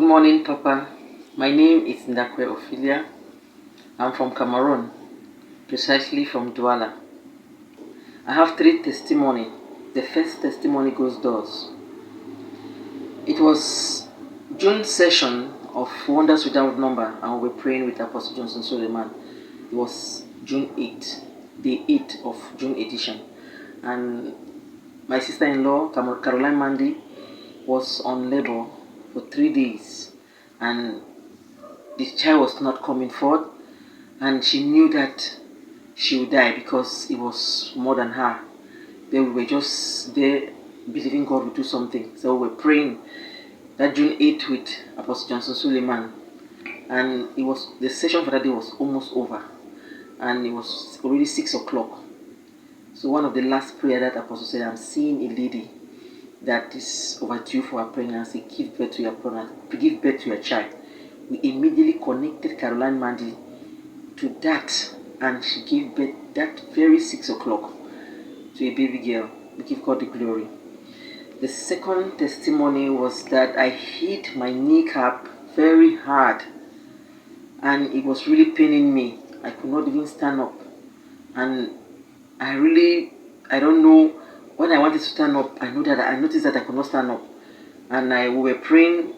morning, Papa. My name is Ophelia. I'm from Cameroon, precisely from Douala. I have 3 testimonies. The first testimony goes thus. It was June session of Wonders Without Number, and we were praying with Apostle Johnson Suleiman. It was June 8th, the 8th of June edition. And my sister-in-law, Caroline Mandy, was on labor for 3 days. And the child was not coming forth, and she knew that she would die because it was more than her. Then we were just there believing God would do something. So we were praying that June 8th with Apostle Johnson Suleiman, and it was the session for that day was almost over, and it was already 6 o'clock. So one of the last prayer that Apostle said, I'm seeing a lady that is overdue for her pregnancy. Give birth to your child. We immediately connected Caroline Mandy to that, and she gave birth that very 6 o'clock to a baby girl. We give God the glory. The second testimony was that I hit my kneecap very hard, and it was really paining me. I could not even stand up, and I don't know, when I wanted to stand up, I noticed that I could not stand up, and we were praying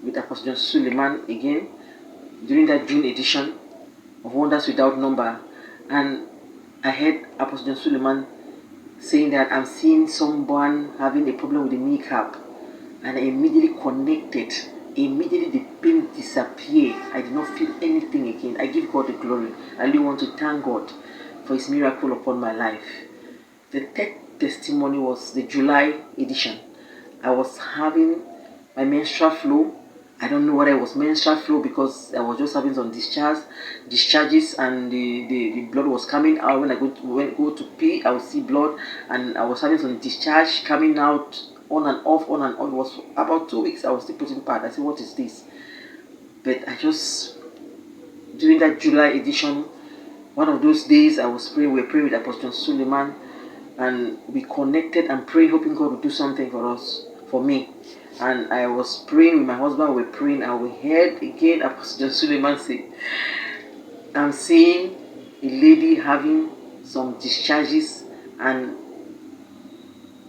with Apostle John Suleiman again during that June edition of Wonders Without Number, and I heard Apostle John Suleiman saying that I'm seeing someone having a problem with the kneecap, and I immediately connected. Immediately the pain disappeared. I did not feel anything again. I give God the glory. I really want to thank God for His miracle upon my life. The third testimony was the July edition. I was having my menstrual flow. I don't know whether it was menstrual flow because I was just having some discharges, and the blood was coming out. When I go to pee, I would see blood, and I was having some discharge coming out on and off. It was about 2 weeks. I was still putting pad. I said, what is this? But during that July edition, one of those days we were praying with Apostle Suleiman, and we connected and prayed, hoping God would do something for me. And I was praying with my husband, we were praying, and we heard again Apostle Suleiman say, I'm seeing a lady having some discharges, and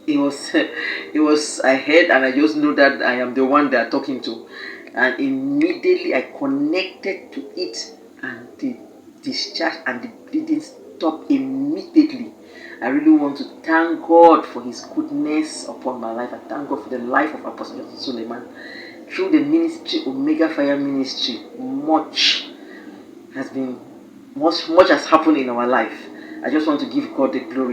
it was I heard, and I just know that I am the one they are talking to. And immediately I connected to it, and the discharge and the bleeding stopped immediately. I really want to thank God for His goodness upon my life. I thank God for the life of Apostle Johnson Suleiman. Through the ministry, Omega Fire Ministry, much has happened in our life. I just want to give God the glory.